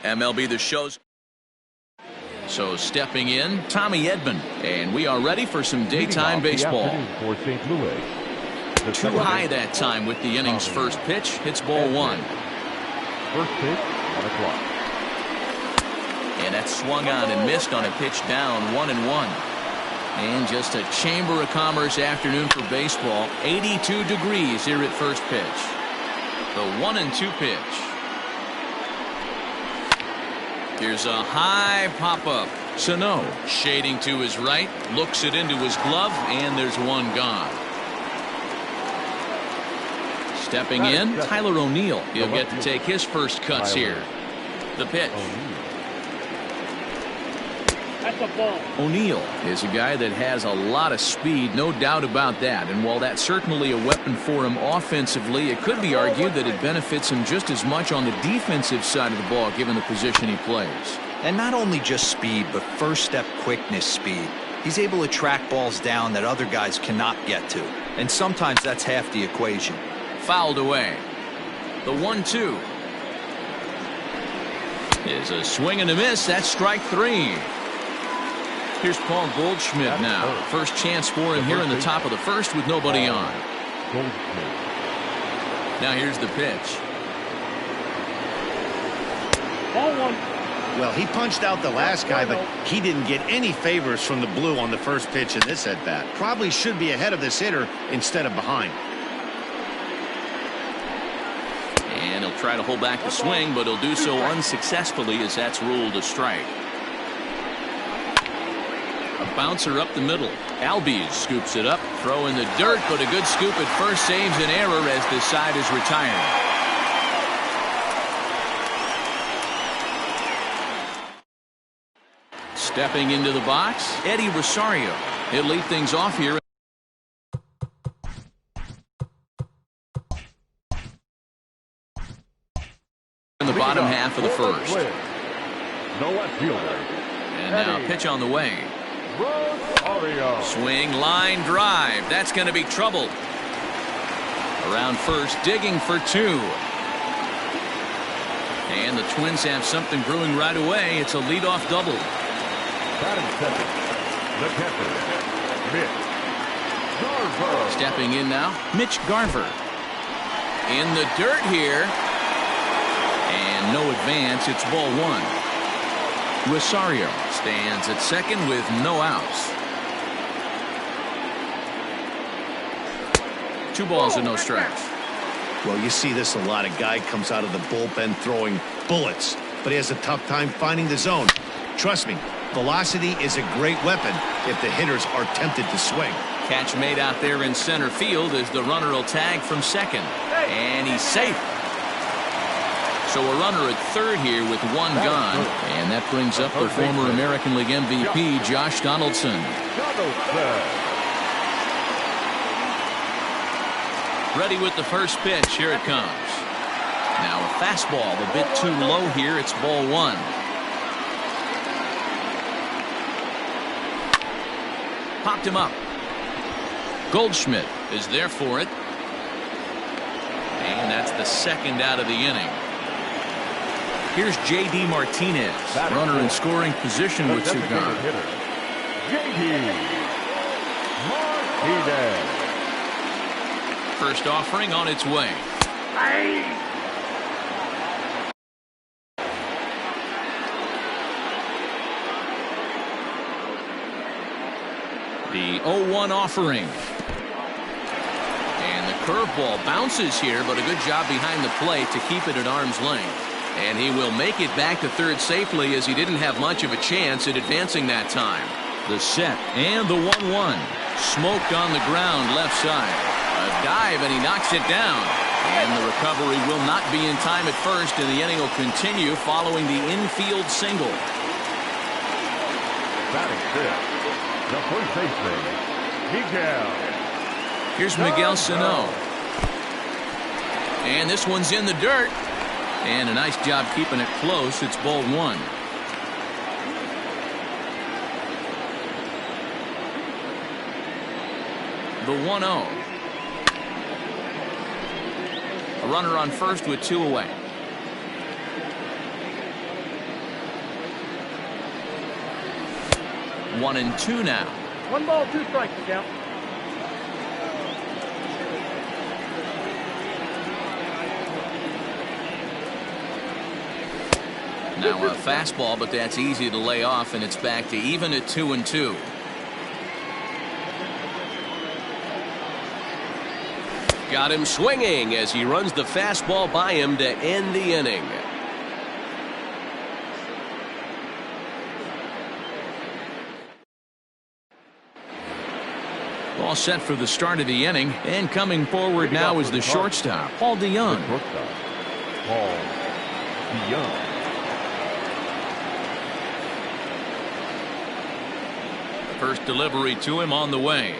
MLB The Show's. So stepping in, Tommy Edman, and we are ready for some daytime baseball. For St. Louis. Too high that time with the inning's first pitch. Hits ball one. First pitch on the clock. And that swung on and missed on a pitch down, 1-1. And just a Chamber of Commerce afternoon for baseball. 82 degrees here at first pitch. The 1-2 pitch. Here's a high pop-up. Sano shading to his right, looks it into his glove, and there's one gone. Stepping in, Tyler O'Neill. He'll get to take his first cuts here. The pitch. O'Neill is a guy that has a lot of speed, no doubt about that. And while that's certainly a weapon for him offensively, it could be argued that it benefits him just as much on the defensive side of the ball, given the position he plays. And not only just speed, but first step quickness speed. He's able to track balls down that other guys cannot get to. And sometimes that's half the equation. Fouled away. The 1-2 is a swing and a miss. That's strike three. Here's Paul Goldschmidt now. First chance for him here in the top of the first with nobody on. Now here's the pitch. Well, he punched out the last guy, but he didn't get any favors from the blue on the first pitch in this at-bat. Probably should be ahead of this hitter instead of behind. And he'll try to hold back the swing, but he'll do so unsuccessfully as that's ruled a strike. A bouncer up the middle. Albies scoops it up. Throw in the dirt, but a good scoop at first saves an error as the side is retired. Stepping into the box, Eddie Rosario. He'll lead things off here. In the bottom half of the first. No left fielder. And now pitch on the way. Swing, line, drive. That's going to be trouble. Around first, digging for two. And the Twins have something brewing right away. It's a leadoff double. Batting second, the catcher, Mitch Garver. Stepping in now, Mitch Garver. In the dirt here. And no advance. It's ball one. Rosario stands at second with no outs. 2 balls and no strikes. Well, you see this a lot. A guy comes out of the bullpen throwing bullets, but he has a tough time finding the zone. Trust me, velocity is a great weapon if the hitters are tempted to swing. Catch made out there in center field as the runner will tag from second. And he's safe. So a runner at third here with one gone. And that brings up the former American League MVP, Josh Donaldson. Ready with the first pitch. Here it comes. Now a fastball a bit too low here. It's ball one. Popped him up. Goldschmidt is there for it. And that's the second out of the inning. Here's J.D. Martinez, runner in scoring position with Cigar. J.D. Martinez. First offering on its way. The 0-1 offering. And the curveball bounces here, but a good job behind the plate to keep it at arm's length. And he will make it back to third safely as he didn't have much of a chance at advancing that time. The set and the 1-1. Smoked on the ground left side. A dive and he knocks it down. And the recovery will not be in time at first, and the inning will continue following the infield single. Batting fifth, the first baseman, Miguel. Here's Miguel Sano. And this one's in the dirt. And a nice job keeping it close. It's ball one. The 1-0. A runner on first with 2 away. 1-2 now. 1 ball, 2 strikes, count. Now a fastball, but that's easy to lay off, and it's back to even at 2-2. Got him swinging as he runs the fastball by him to end the inning. All set for the start of the inning, and coming forward now is the shortstop, Paul DeYoung. Paul DeYoung. First delivery to him on the way.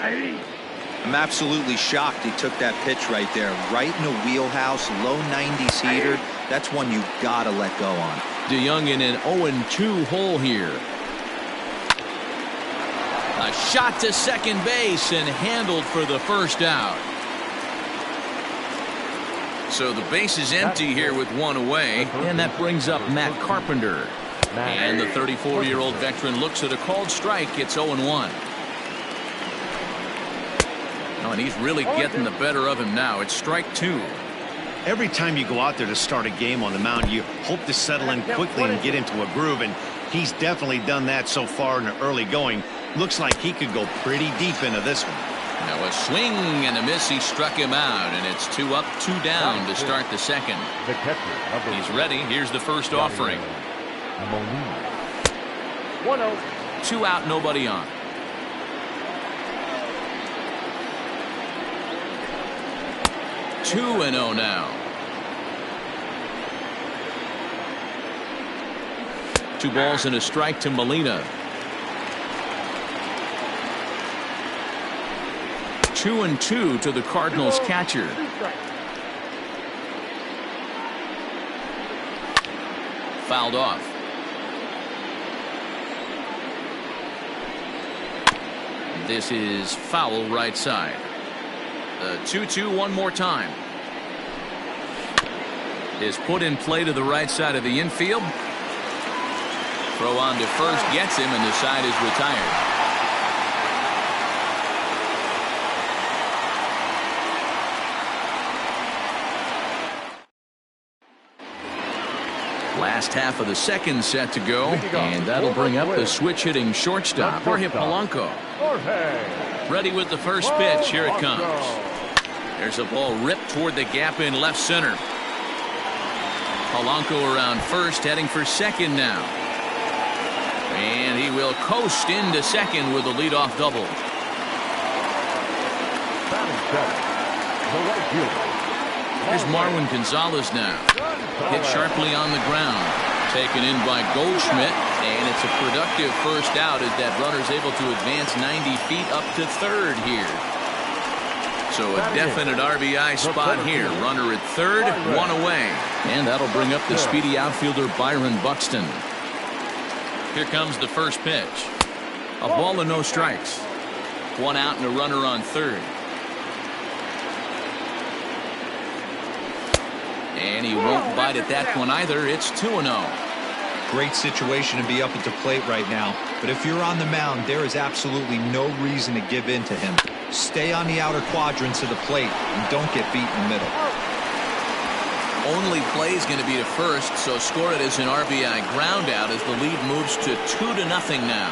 I'm absolutely shocked he took that pitch right there. Right in the wheelhouse, low 90s heater. That's one you gotta let go on. DeYoung in an 0-2 hole here. A shot to second base and handled for the first out. So the base is empty here with one away, and that brings up Matt Carpenter. And the 34-year-old veteran looks at a called strike. It's 0-1. Oh, and he's really getting the better of him now. It's strike 2. Every time you go out there to start a game on the mound, you hope to settle in quickly and get into a groove, and he's definitely done that so far in the early going. Looks like he could go pretty deep into this one. Now a swing and a miss. He struck him out, and it's 2 up, 2 down to start the second. The catcher. He's ready. Here's the first offering. 1-0. 2 out, nobody on. Two and 0 now. 2 balls and a strike to Molina. 2-2 to the Cardinals catcher. Fouled off. This is foul right side. The 2-2 one more time. Is put in play to the right side of the infield. Throw on to first gets him, and the side is retired. Last half of the second set to go, and that'll bring up the switch-hitting shortstop, Jorge Polanco. Ready with the first pitch. Here it comes. There's a ball ripped toward the gap in left center. Polanco around first, heading for second now. And he will coast into second with a leadoff double. Here's Marwin Gonzalez now. Hit sharply on the ground. Taken in by Goldschmidt, and it's a productive first out as that runner's able to advance 90 feet up to third here. So a definite RBI spot here. Runner at third, 1 away. And that'll bring up the speedy outfielder Byron Buxton. Here comes the first pitch. A ball and no strikes. 1 out and a runner on third. And he won't bite at that one either. It's 2-0. Great situation to be up at the plate right now. But if you're on the mound, there is absolutely no reason to give in to him. Stay on the outer quadrants of the plate and don't get beat in the middle. Only play is going to be to first, so score it as an RBI ground out as the lead moves to 2-0 now.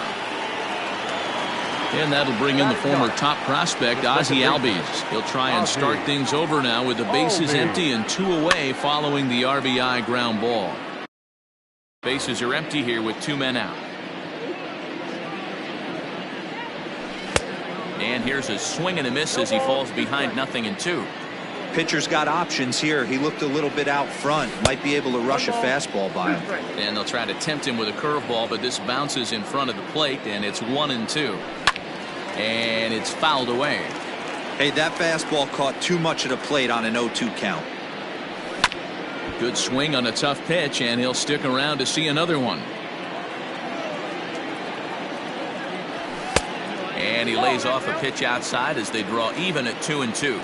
And that'll bring in the former top prospect, Ozzie Albies. He'll try and start things over now with the bases empty and 2 away following the RBI ground ball. Bases are empty here with 2 men out. And here's a swing and a miss as he falls behind 0-2. Pitcher's got options here. He looked a little bit out front. Might be able to rush a fastball by him. And they'll try to tempt him with a curveball, but this bounces in front of the plate, and it's 1-2. And it's fouled away. Hey, that fastball caught too much of the plate on an 0-2 count. Good swing on a tough pitch, and he'll stick around to see another one. And he lays off a pitch outside as they draw even at 2-2.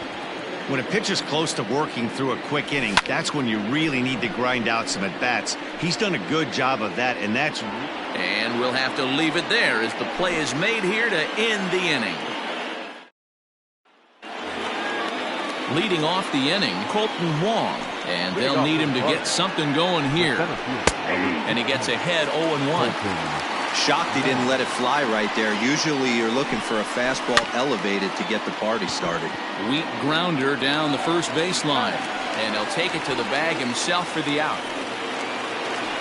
When a pitcher's close to working through a quick inning, that's when you really need to grind out some at-bats. He's done a good job of that, and that's... And we'll have to leave it there as the play is made here to end the inning. Leading off the inning, Colton Wong. And they'll need him to get something going here. And he gets ahead 0-1. Shocked he didn't let it fly right there. Usually you're looking for a fastball elevated to get the party started. Weak grounder down the first baseline. And he'll take it to the bag himself for the out.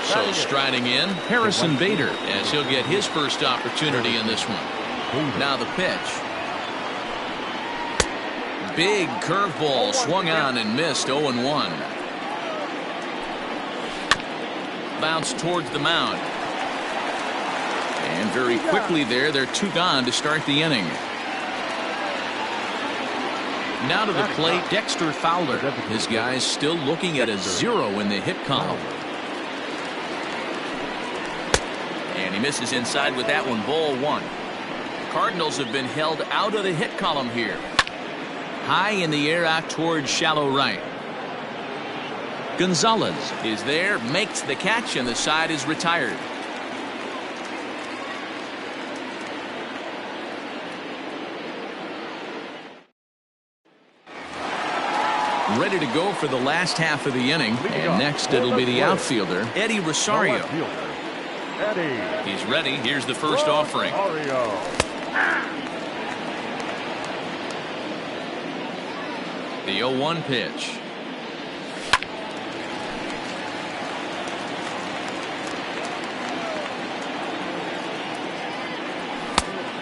So striding in, Harrison Bader, as he'll get his first opportunity in this one. Now the pitch. Big curveball swung on and missed 0-1. Bounce towards the mound. And very quickly they're 2 gone to start the inning. Now to the plate, Dexter Fowler. His guys still looking at a 0 in the hit column. And he misses inside with that one, ball 1. Cardinals have been held out of the hit column here. High in the air out towards shallow right. Gonzalez is there, makes the catch, and the side is retired. Ready to go for the last half of the inning, and next it'll be the outfielder, Eddie Rosario. He's ready. Here's the first offering. The 0-1 pitch.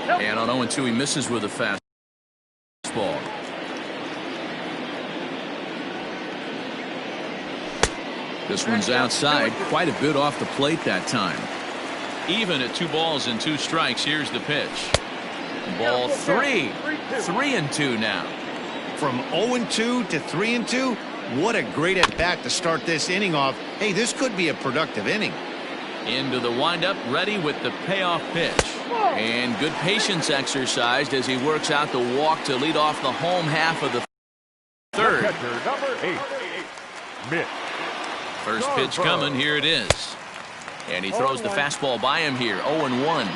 And on 0-2 he misses with a fastball. This one's outside, quite a bit off the plate that time. Even at 2 balls and 2 strikes. Here's the pitch. Ball 3. 3-2 now. From 0-2 to 3-2, what a great at-bat to start this inning off. Hey, this could be a productive inning. Into the windup, ready with the payoff pitch. And good patience exercised as he works out the walk to lead off the home half of the third. Number 8, First pitch coming, here it is. And he throws the fastball by him here, 0-1.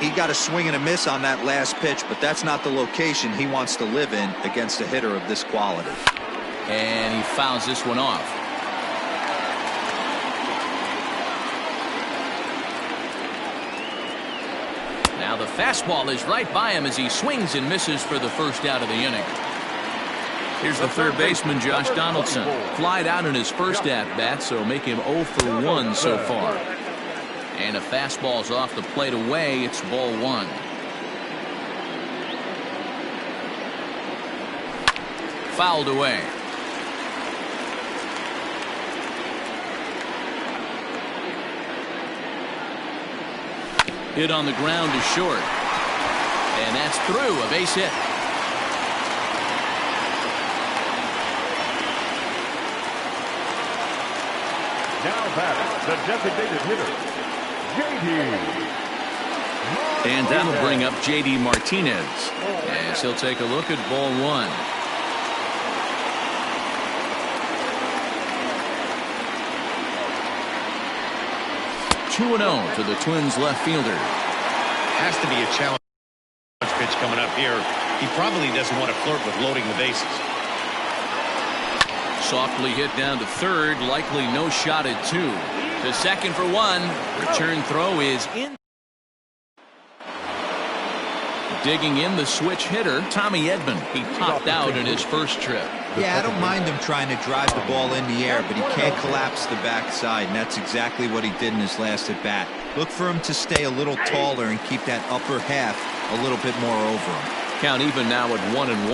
He got a swing and a miss on that last pitch, but that's not the location he wants to live in against a hitter of this quality. And he fouls this one off. Now the fastball is right by him as he swings and misses for the first out of the inning. Here's the third baseman, Josh Donaldson. Flied out in his first at-bat, so make him 0 for 1 so far. And a fastball's off the plate away. It's ball 1. Fouled away. Hit on the ground is short. And that's through, a base hit. Now batting, the designated hitter, J.D. And that'll bring up J.D. Martinez as he'll take a look at ball 1. Two 2-0 to the Twins left fielder. Has to be a challenge pitch coming up here. He probably doesn't want to flirt with loading the bases. Softly hit down to third, likely no shot at 2. To second for 1. Return throw is in. Digging in the switch hitter, Tommy Edman. He popped out in his first trip. Yeah, I don't mind him trying to drive the ball in the air, but he can't collapse the backside, and that's exactly what he did in his last at-bat. Look for him to stay a little taller and keep that upper half a little bit more over him. Count even now at 1-1.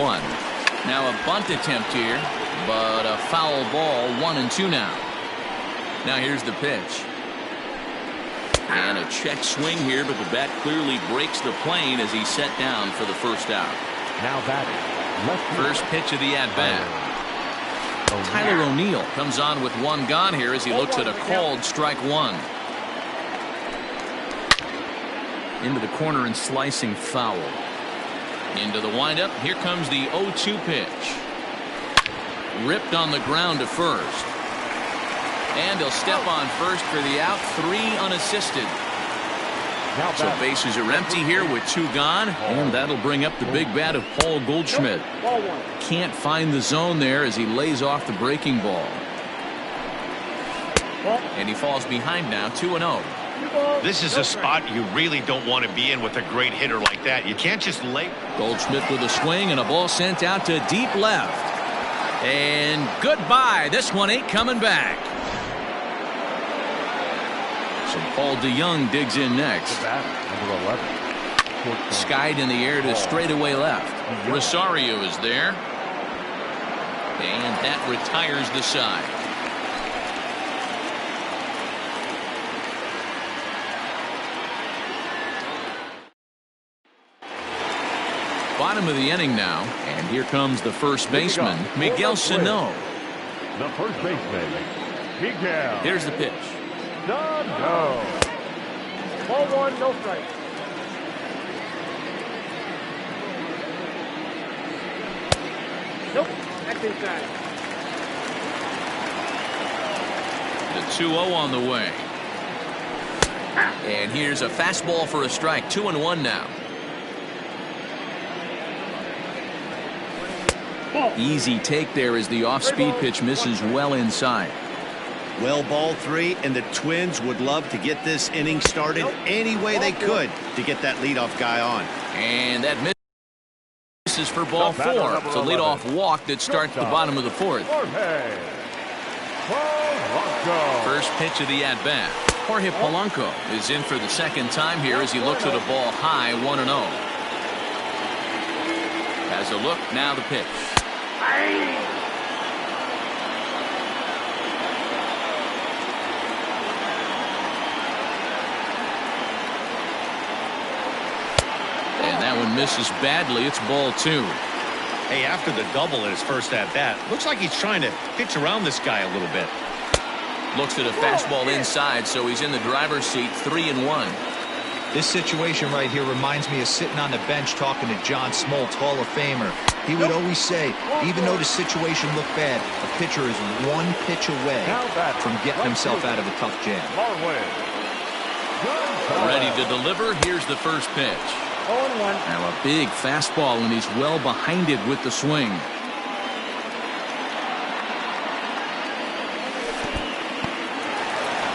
Now a bunt attempt here, but a foul ball, 1-2 now. Now here's the pitch. And a check swing here, but the bat clearly breaks the plane as he's set down for the first out. Now batting, left First pitch of the at-bat. Tyler O'Neill comes on with 1 gone here as he looks at a called strike 1. Into the corner and slicing foul. Into the windup. Here comes the 0-2 pitch. ripped on the ground to first. And he'll step on first for the out, 3 unassisted. So bases are empty here with 2 gone, and that'll bring up the big bat of Paul Goldschmidt. Can't find the zone there as he lays off the breaking ball. And he falls behind now, 2-0. This is a spot you really don't want to be in with a great hitter like that. You can't just lay. Goldschmidt with a swing and a ball sent out to deep left. And goodbye. This one ain't coming back. So Paul DeYoung digs in next. Number 11. Skied in the air to straightaway left. Rosario is there. And that retires the side. Bottom of the inning now, and here comes the first baseman, Miguel Sano. The first baseman, Miguel. Here's the pitch. No. Ball 1, no strike. Nope, that's inside. The 2-0 on the way. And here's a fastball for a strike. 2-1 now. Easy take there as the off-speed pitch misses well inside. Well, ball 3, and the Twins would love to get this inning started any way they could to get that leadoff guy on. And that misses for ball 4. It's a leadoff walk that starts the bottom of the 4th. First pitch of the at-bat. Jorge Polanco is in for the second time here as he looks at a ball high, 1-0. Has a look, now the pitch. And that one misses badly. It's ball 2. Hey, after the double in his first at-bat, looks like he's trying to pitch around this guy a little bit. Looks at a fastball inside, so he's in the driver's seat, 3-1. This situation right here reminds me of sitting on the bench talking to John Smoltz, Hall of Famer. He would always say, even though the situation looked bad, a pitcher is 1 pitch away from getting himself out of a tough jam. Ready to deliver. Here's the first pitch. 0-1. Now a big fastball, and he's well behind it with the swing.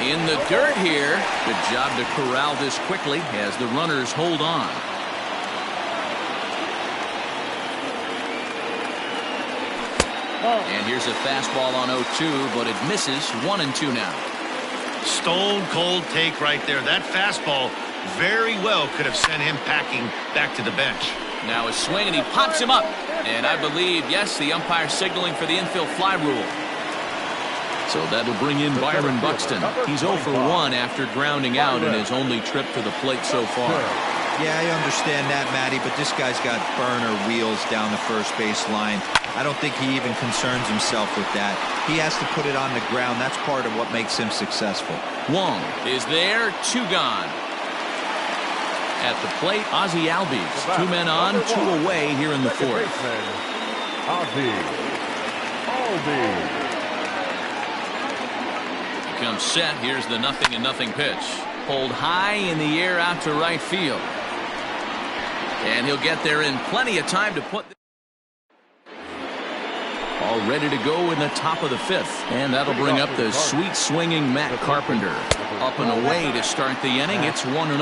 In the dirt here. Good job to corral this quickly as the runners hold on. And here's a fastball on 0-2, but it misses. 1-2 now. Stone cold take right there. That fastball very well could have sent him packing back to the bench. Now a swing, and he pops him up. And I believe, yes, the umpire signaling for the infield fly rule. So that'll bring in Byron Buxton. He's 0 for 1 after grounding out in his only trip to the plate so far. Yeah, I understand that, Matty, but this guy's got burner wheels down the first base line. I don't think he even concerns himself with that. He has to put it on the ground. That's part of what makes him successful. Wong is there, 2 gone. At the plate, Ozzie Albies. 2 men on, 2 away here in the 4th. Albies. Comes set. Here's the 0-0 pitch. Pulled high in the air out to right field. And he'll get there in plenty of time to put. All ready to go in the top of the 5th. And that'll bring up the sweet swinging Matt Carpenter. Up and away to start the inning. It's 1-0.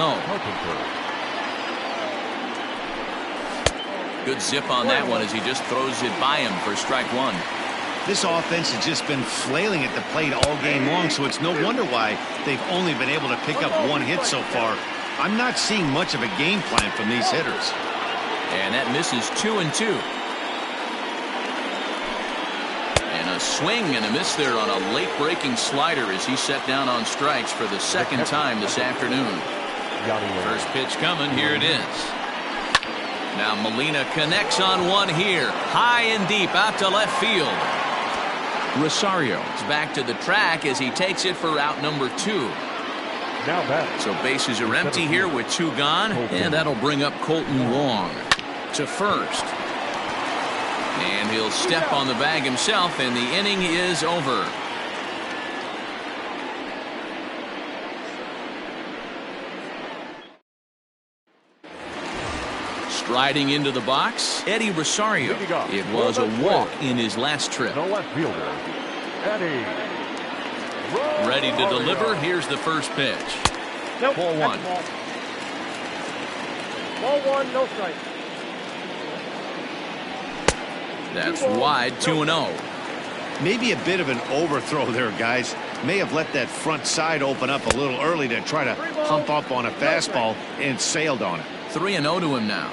Good zip on that one as he just throws it by him for strike 1. This offense has just been flailing at the plate all game long, so it's no wonder why they've only been able to pick up 1 hit so far. I'm not seeing much of a game plan from these hitters. And that misses 2-2. And a swing and a miss there on a late breaking slider as he set down on strikes for the second time this afternoon. First pitch coming. Here it is. Now Molina connects on one here. High and deep out to left field. Rosario is back to the track as he takes it for out number 2. So bases are empty here with 2 gone, and that'll bring up Colton Wong to first. And he'll step on the bag himself, and the inning is over. Striding into the box, Eddie Rosario. It was a walk in his last trip. The left fielder, Eddie. Ready to deliver. Here's the first pitch. Nope. Ball one. Ball one, no strike. That's wide, 2-0. Maybe a bit of an overthrow there, guys. May have let that front side open up a little early to try to pump up on a fastball and sailed on it. 3-0 to him now.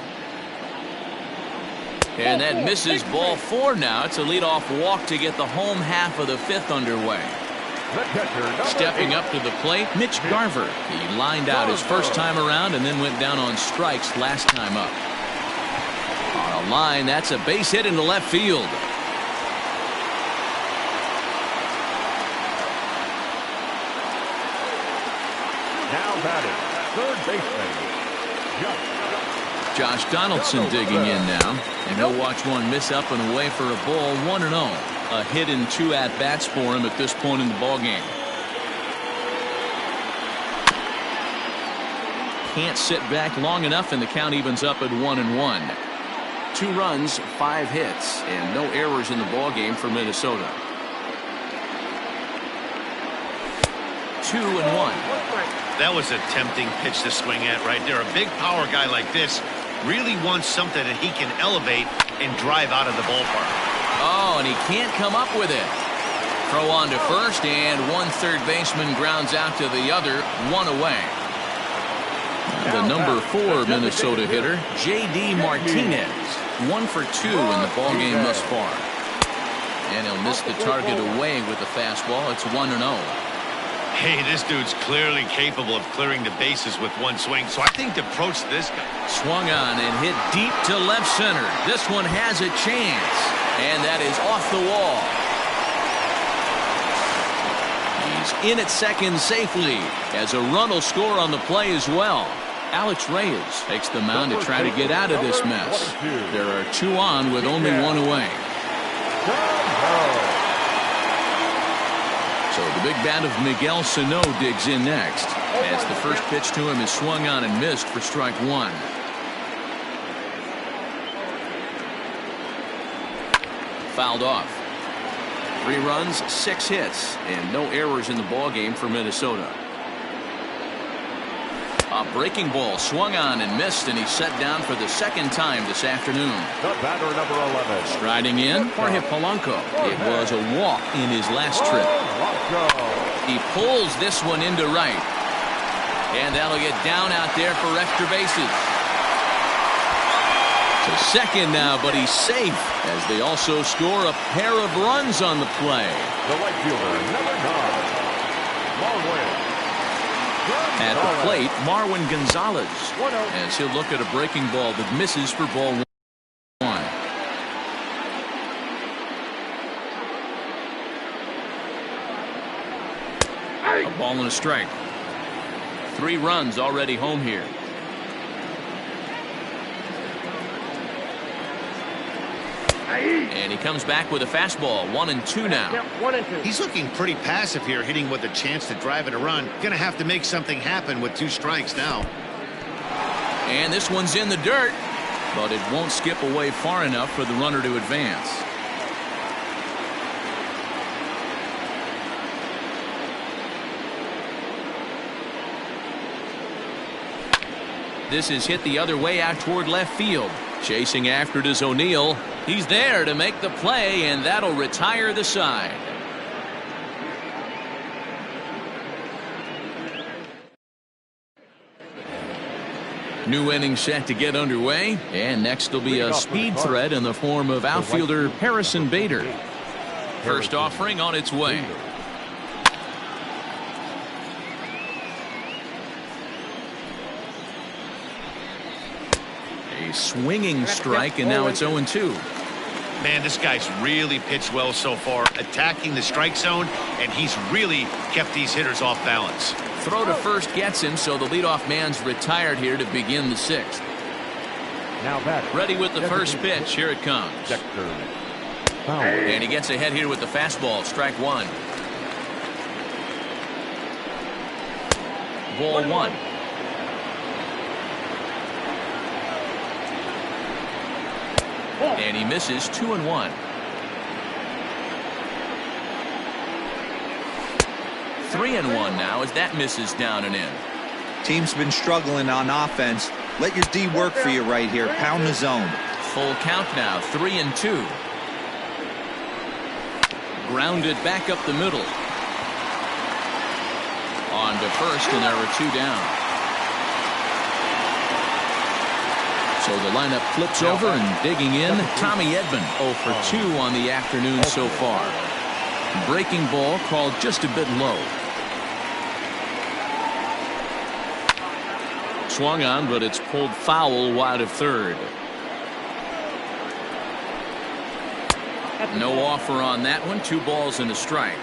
And that misses. Ball four now. It's a leadoff walk to get the home half of the fifth underway. The catcher, Stepping up to the plate, Mitch Garver. He lined out his first time around and then went down on strikes last time up. On a line, that's a base hit into left field. Now batting, third baseman, Josh Donaldson digging in now, and he'll watch one miss up and away for a ball. 1-0. A hit in 2 at-bats for him at this point in the ballgame. Can't sit back long enough, and the count evens up at 1-1. 2 runs, 5 hits, and no errors in the ballgame for Minnesota. 2-1. That was a tempting pitch to swing at right there. A big power guy like this really wants something that he can elevate and drive out of the ballpark. Oh, and he can't come up with it. Throw on to first, and one third baseman grounds out to the other, 1 away. The number 4 Minnesota hitter, J.D. Martinez, 1 for 2 in the ballgame thus far. And he'll miss the target away with the fastball. It's 1-0. Hey, this dude's clearly capable of clearing the bases with one swing, so I think the approach to this guy. Swung on and hit deep to left center. This one has a chance, and that is off the wall. He's in at second safely, as a run will score on the play as well. Alex Reyes takes the mound to try to get out of this mess. There are 2 on with only 1 away. So the big bat of Miguel Sano digs in next, as the first pitch to him is swung on and missed for strike 1. Fouled off. 3 runs, 6 hits, and no errors in the ballgame for Minnesota. A breaking ball swung on and missed, and he's set down for the second time this afternoon. the batter number 11. Striding in, Jorge Polanco. It was a walk in his last trip. He pulls this one into right, and that'll get down out there for extra bases. To second now, but he's safe, as they also score a pair of runs on the play. The right fielder, number 9, Marwin. At the plate, Marwin Gonzalez, as he'll look at a breaking ball that misses for ball 1. A ball and a strike. 3 runs already home here. And he comes back with a fastball. 1-2 now. Yep, 1-2. He's looking pretty passive here, hitting with a chance to drive it a run. Gonna have to make something happen with 2 strikes now. And this one's in the dirt, but it won't skip away far enough for the runner to advance. This is hit the other way out toward left field. Chasing after it is O'Neill. He's there to make the play, and that'll retire the side. New inning set to get underway, and next will be a speed threat in the form of outfielder Harrison Bader. First offering on its way. A swinging strike, and now it's 0-2. Man, this guy's really pitched well so far, attacking the strike zone, and he's really kept these hitters off balance. Throw to first gets him, so the leadoff man's retired here to begin the 6th. Now back. Ready with the first pitch. Here it comes. Dexter. Foul. And he gets ahead here with the fastball. Strike one. Ball one. And he misses 2-1. 3-1 now as that misses down and in. Team's been struggling on offense. Let your D work for you right here. Pound the zone. Full count now, 3-2. Grounded back up the middle. On to first, and there are two down. So the lineup flips over and digging in. Tommy Edman 0 for 2 on the afternoon so far. Breaking ball called just a bit low. Swung on, but it's pulled foul wide of third. No offer on that one. 2 balls and a strike.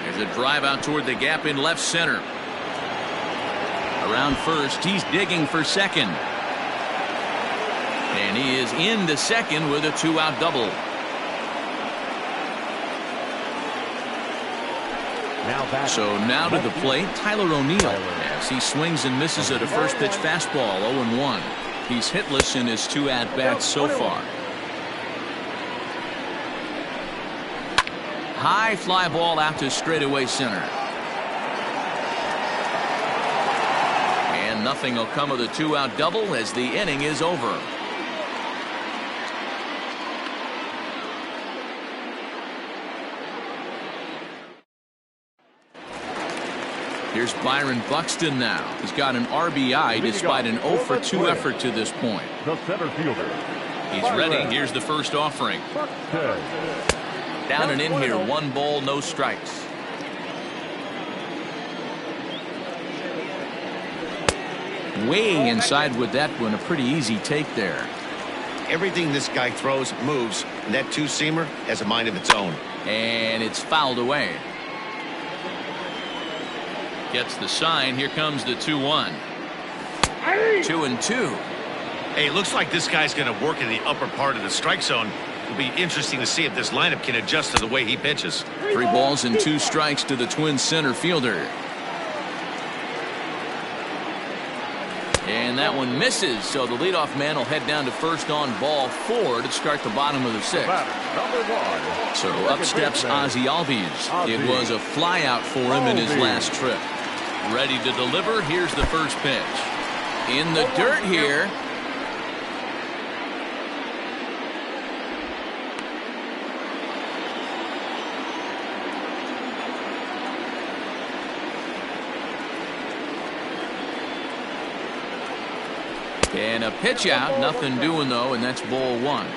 There's a drive out toward the gap in left center. Around first, he's digging for second. And he is into second with a 2-out double. So now to the plate, Tyler O'Neill, as he swings and misses at a first pitch fastball, 0-1. He's hitless in his 2 at-bats so far. High fly ball out to straightaway center. And nothing will come of the 2-out double as the inning is over. Here's Byron Buxton now. He's got an RBI despite an 0 for 2 effort to this point. The center fielder. He's ready. Here's the first offering. Down and in here. 1 ball, no strikes. Way inside with that one. A pretty easy take there. Everything this guy throws moves, and that 2-seamer has a mind of its own. And it's fouled away. Gets the sign. Here comes the 2-1. 2-2. Hey, it looks like this guy's going to work in the upper part of the strike zone. It'll be interesting to see if this lineup can adjust to the way he pitches. 3 balls and 2 strikes to the Twins center fielder. And that one misses, so the leadoff man will head down to first on ball 4 to start the bottom of the 6th. So up steps Ozzie Albies. It was a flyout for him in his last trip. Ready to deliver. Here's the first pitch. In the dirt here. And a pitch out. Nothing doing though, and that's ball 1.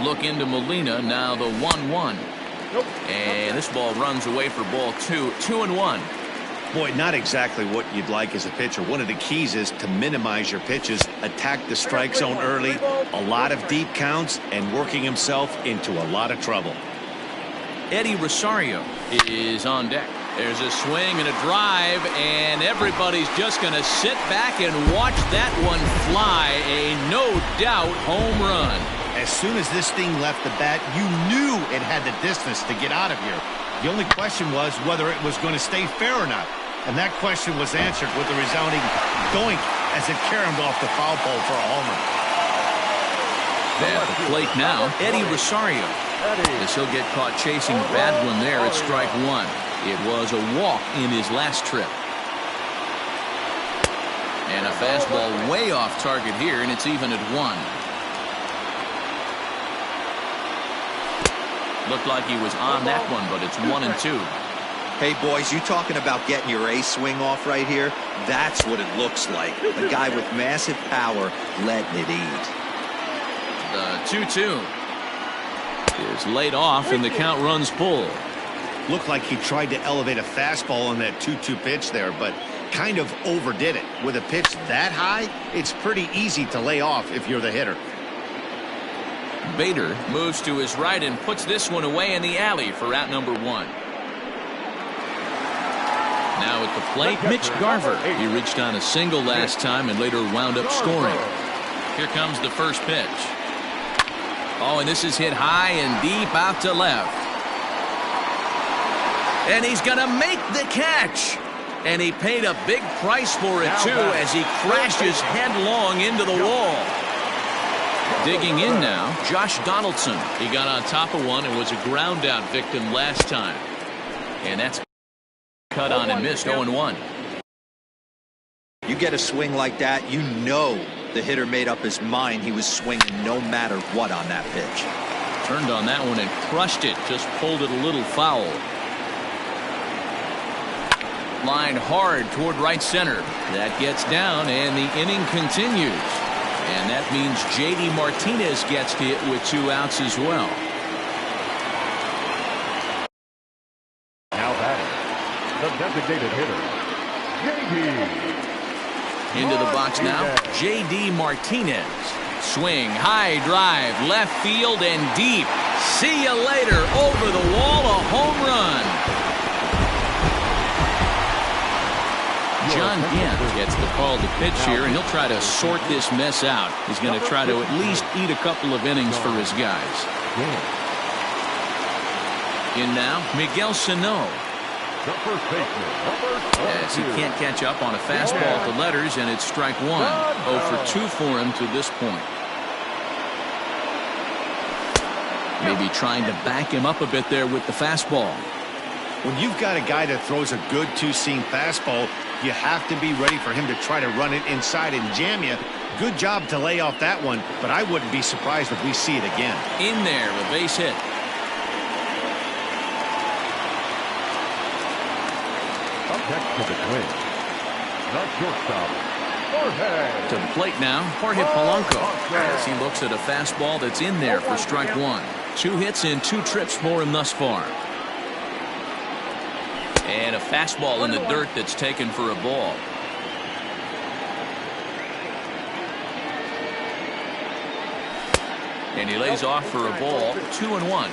Look into Molina, now the 1-1. And this ball runs away for ball 2. 2-1. Boy, not exactly what you'd like as a pitcher. One of the keys is to minimize your pitches, attack the strike zone early, a lot of deep counts, and working himself into a lot of trouble. Eddie Rosario is on deck. There's a swing and a drive, and everybody's just going to sit back and watch that one fly. A no-doubt home run. As soon as this thing left the bat, you knew it had the distance to get out of here. The only question was whether it was going to stay fair or not. And that question was answered with a resounding doink as it caromed off the foul pole for a homer. At the plate now, Eddie Rosario. As he'll get caught chasing a bad one there at strike 1. It was a walk in his last trip. And a fastball way off target here, and it's even at 1. Looked like he was on that one, but it's 1-2. Hey, boys, you talking about getting your A swing off right here? That's what it looks like. A guy with massive power letting it eat. The 2-2 is laid off, and the count runs full. Looked like he tried to elevate a fastball on that 2-2 pitch there, but kind of overdid it. With a pitch that high, it's pretty easy to lay off if you're the hitter. Bader moves to his right and puts this one away in the alley for out number 1. Now at the plate, Mitch Garver. He reached on a single last time and later wound up scoring. Here comes the first pitch. Oh, and this is hit high and deep out to left. And he's going to make the catch. And he paid a big price for it, too, as he crashes headlong into the wall. Digging in now, Josh Donaldson. He got on top of one and was a ground out victim last time. And that's cut on and missed 0-1. You get a swing like that, you know the hitter made up his mind he was swinging no matter what on that pitch. Turned on that one and crushed it, just pulled it a little foul. Line hard toward right center. That gets down and the inning continues. And that means J.D. Martinez gets hit with 2 outs as well. Now batting, the designated hitter, J.D. Into the box now, J.D. Martinez. Swing, high drive, left field and deep. See you later. Over the wall, a home run. John Gant gets the call to pitch here, and he'll try to sort this mess out. He's going to try to at least eat a couple of innings for his guys. In now, Miguel Sano. As he can't catch up on a fastball to letters, and it's strike 1. 0 for 2 for him to this point. Maybe trying to back him up a bit there with the fastball. When you've got a guy that throws a good two-seam fastball, you have to be ready for him to try to run it inside and jam you. Good job to lay off that one, but I wouldn't be surprised if we see it again. In there, a base hit. Up next to the Twins, the shortstop, Jorge. To the plate now, Jorge Polanco. As he looks at a fastball that's in there for strike 1. 2 hits and 2 trips for him thus far. And a fastball in the dirt that's taken for a ball. And he lays off for a ball. 2-1.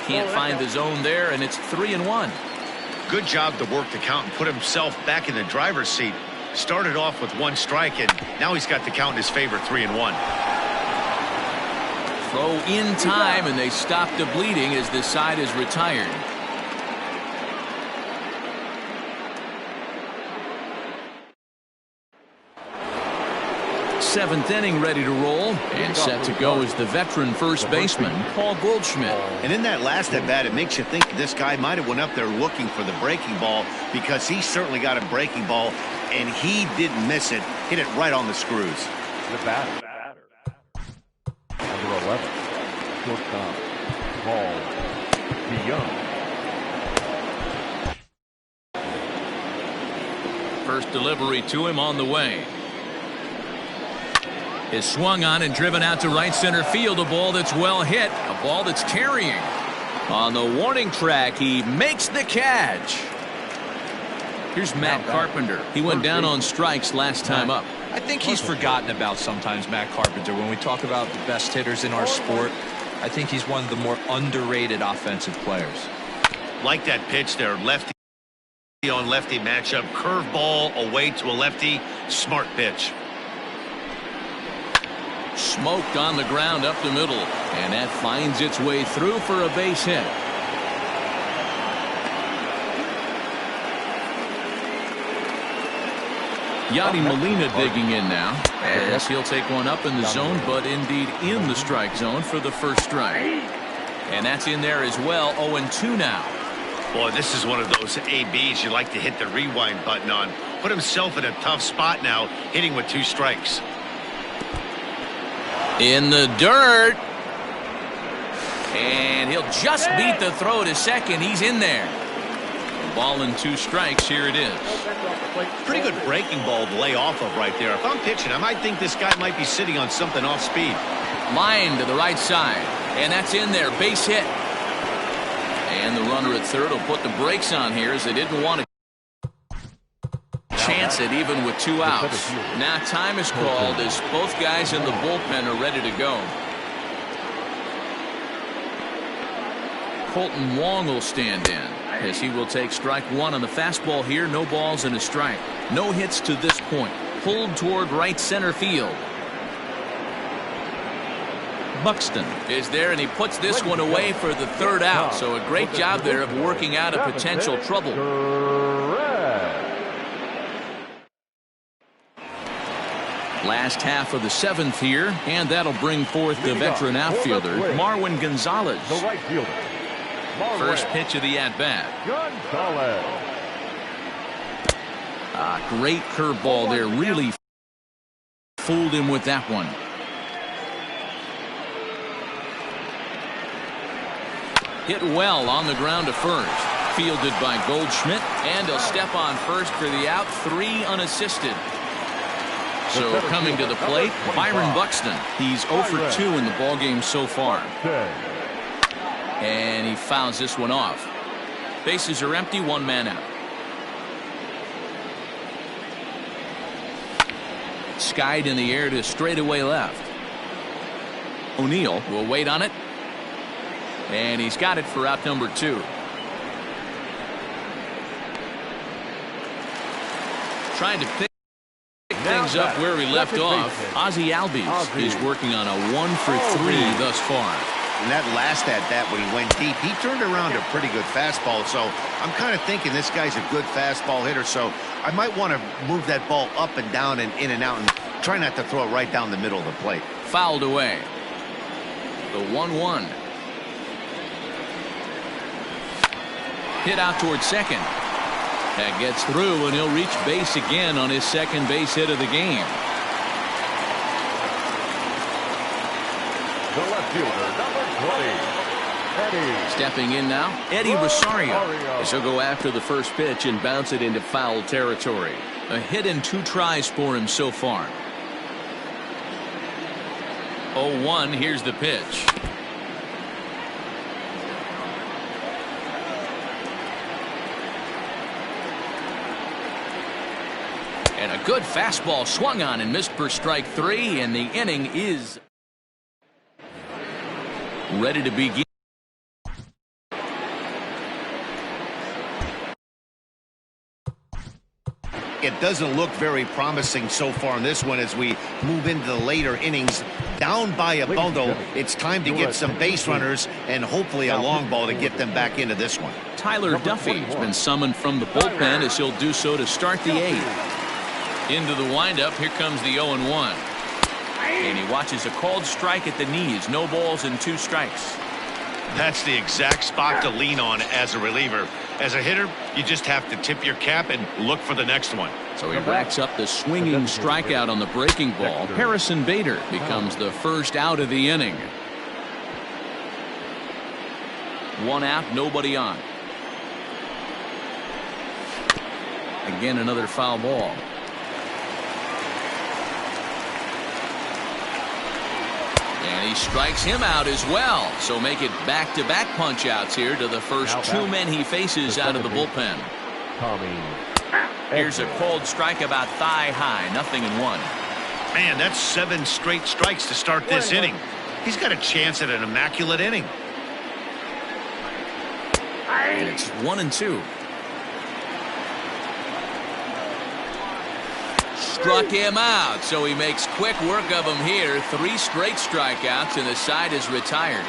Can't find the zone there, and it's 3-1. Good job to work the count and put himself back in the driver's seat. Started off with 1 strike, and now he's got the count in his favor, 3-1. Throw in time, and they stop the bleeding as this side is retired. Seventh inning ready to roll, and set to go is the veteran first baseman, Paul Goldschmidt. And in that last at bat, it makes you think this guy might have went up there looking for the breaking ball, because he certainly got a breaking ball, and he didn't miss it. Hit it right on the screws. The batter. Number 11, shortstop, Paul DeYoung. First delivery to him on the way. Is swung on and driven out to right center field. A ball that's well hit. A ball that's carrying. On the warning track, he makes the catch. Here's Matt Carpenter. He went down on strikes last time up. I think he's forgotten about sometimes, Matt Carpenter. When we talk about the best hitters in our sport, I think he's one of the more underrated offensive players. Like that pitch there, lefty on lefty matchup, curveball away to a lefty, smart pitch. Smoked on the ground up the middle, and that finds its way through for a base hit. Yadi Molina digging in now, as he'll take one up in the zone, but indeed in the strike zone for the first strike. And that's in there as well. 0-2 now. Boy, this is one of those ABs you like to hit the rewind button on. Put himself in a tough spot now, hitting with 2 strikes. In the dirt. And he'll just beat the throw to second. He's in there. Ball and 2 strikes. Here it is. Pretty good breaking ball to lay off of right there. If I'm pitching, I might think this guy might be sitting on something off speed. Line to the right side. And that's in there. Base hit. And the runner at third will put the brakes on here as they didn't want to chance That's it, even with 2 outs. Now time is called as both guys in the bullpen are ready to go. Colton Wong will stand in as he will take strike 1 on the fastball here. No balls and a strike. No hits to this point. Pulled toward right center field. Buxton is there, and he puts this one away for the 3rd out. So a great job there of working out a potential trouble. Last half of the 7th here, and that'll bring forth the veteran outfielder, Marwin Gonzalez. The right fielder. First pitch of the at-bat. Gonzalez. Great curveball there. Really fooled him with that one. Hit well on the ground to first. Fielded by Goldschmidt, and he'll step on first for the out. 3 unassisted. So coming to the plate, Byron Buxton. He's 0 for 2 in the ballgame so far. And he fouls this one off. Bases are empty, 1 man out. Skied in the air to straightaway left. O'Neill will wait on it. And he's got it for out number 2. Trying to pick things up where he left off. Ozzie Albies is working on a 1 for 3 thus far. And that last at-bat when he went deep, he turned around a pretty good fastball. So I'm kind of thinking this guy's a good fastball hitter. So I might want to move that ball up and down and in and out and try not to throw it right down the middle of the plate. Fouled away. The 1-1. Hit out towards second. That gets through, and he'll reach base again on his second base hit of the game. The left fielder, number 20, Eddie. Stepping in now, Eddie Rosario. As he'll go after the first pitch and bounce it into foul territory. A hit and 2 tries for him so far. 0-1, here's the pitch. And a good fastball swung on and missed for strike 3, and the inning is ready to begin. It doesn't look very promising so far in this one as we move into the later innings. Down by a bundle, it's time to get some base runners and hopefully a long ball to get them back into this one. Tyler Duffy has been summoned from the bullpen as he'll do so to start the 8th. Into the windup, here comes the 0-1. And he watches a called strike at the knees. No balls and 2 strikes. That's the exact spot to lean on as a reliever. As a hitter, you just have to tip your cap and look for the next one. So he racks up the swinging strikeout on the breaking ball. Harrison Bader becomes the first out of the inning. 1 out, nobody on. Again, another foul ball. And he strikes him out as well. So make it back-to-back punch-outs here to the first 2 men he faces out of the bullpen. Here's a cold strike about thigh high. 0-1. Man, that's 7 straight strikes to start this inning. He's got a chance at an immaculate inning. And it's 1-2. Struck him out, so he makes quick work of him here. 3 straight strikeouts, and the side is retired.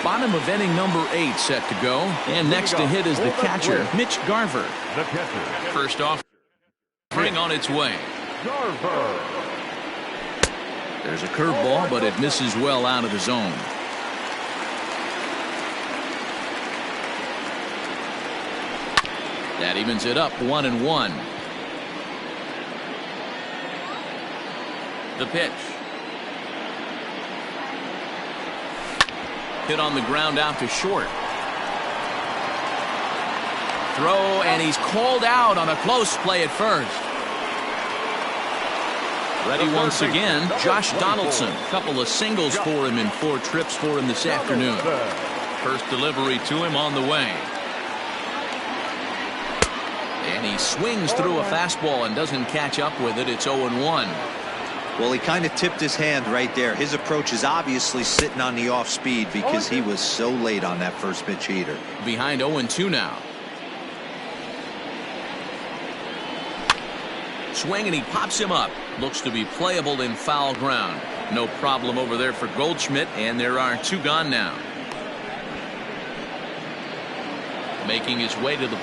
Bottom of inning number 8 set to go, and next to hit is the catcher, Mitch Garver. The catcher. First off, bring on its way. Garver. There's a curveball, but it misses well out of the zone. That evens it up, 1-1. The pitch. Hit on the ground out to short. Throw, and he's called out on a close play at first. Ready once again, Josh Donaldson. A couple of singles for him in 4 trips for him this afternoon. First delivery to him on the way. And he swings through a fastball and doesn't catch up with it. It's 0-1. Well, he kind of tipped his hand right there. His approach is obviously sitting on the off speed because he was so late on that first pitch heater. Behind 0-2 now. Swing, and he pops him up. Looks to be playable in foul ground. No problem over there for Goldschmidt, and there are 2 gone now. Making his way to the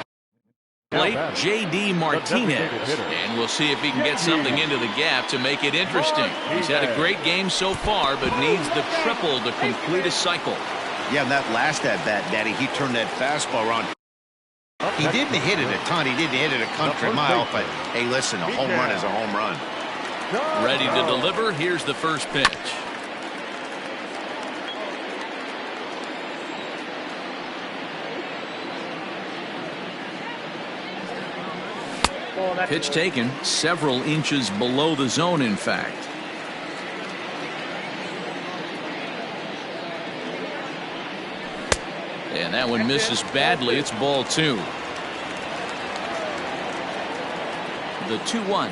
plate, J.D. Martinez, and we'll see if he can get something into the gap to make it interesting. He's had a great game so far, but needs the triple to complete a cycle. Yeah, and that last at-bat, Daddy, he turned that fastball around. He didn't hit it a ton. He didn't hit it a country mile, but hey, listen, a home run is a home run. Ready to deliver. Here's the first pitch. Pitch taken several inches below the zone, in fact. And that one misses badly. It's ball 2. The 2-1.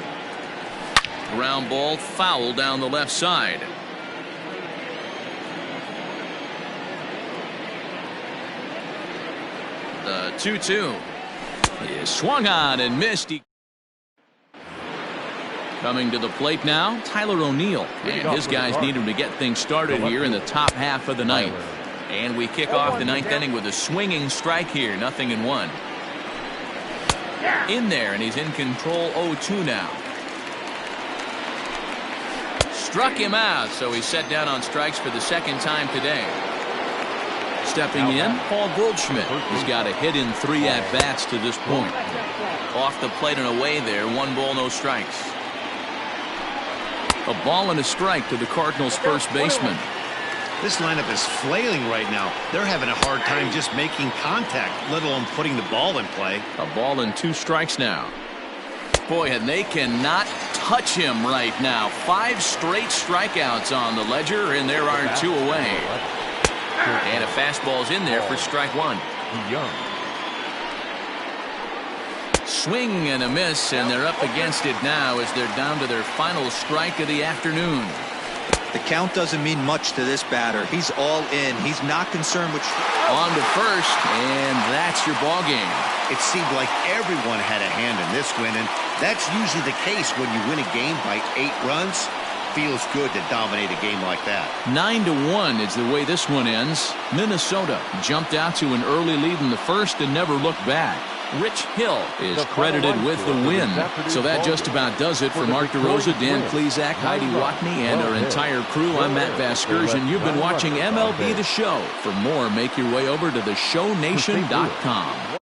Ground ball foul down the left side. The 2-2 is swung on and missed. Coming to the plate now, Tyler O'Neill, and his guys need him to get things started here in the top half of the ninth. And we kick off the ninth inning with a swinging strike here, 0-1. In there, and he's in control. 0-2 now. Struck him out, so he's set down on strikes for the second time today. Stepping in, Paul Goldschmidt. He's got a hit in 3 at-bats to this point. Off the plate and away there, 1 ball, no strikes. A ball and a strike to the Cardinals' first baseman. This lineup is flailing right now. They're having a hard time just making contact, let alone putting the ball in play. A ball and 2 strikes now. Boy, and they cannot touch him right now. 5 straight strikeouts on the ledger, and there are 2 away. And a fastball's in there for strike 1. Swing and a miss, and they're up against it now as they're down to their final strike of the afternoon. The count doesn't mean much to this batter. He's all in. He's not concerned with... On to first, and that's your ball game. It seemed like everyone had a hand in this win, and that's usually the case when you win a game by 8 runs. Feels good to dominate a game like that. 9-1 is the way this one ends. Minnesota jumped out to an early lead in the first and never looked back. Rich Hill is credited with the win. So that just about does it for Mark DeRosa, Dan Klezak, Heidi Watney, and our entire crew. I'm Matt Vasgersian. You've been watching MLB The Show. For more, make your way over to theshownation.com.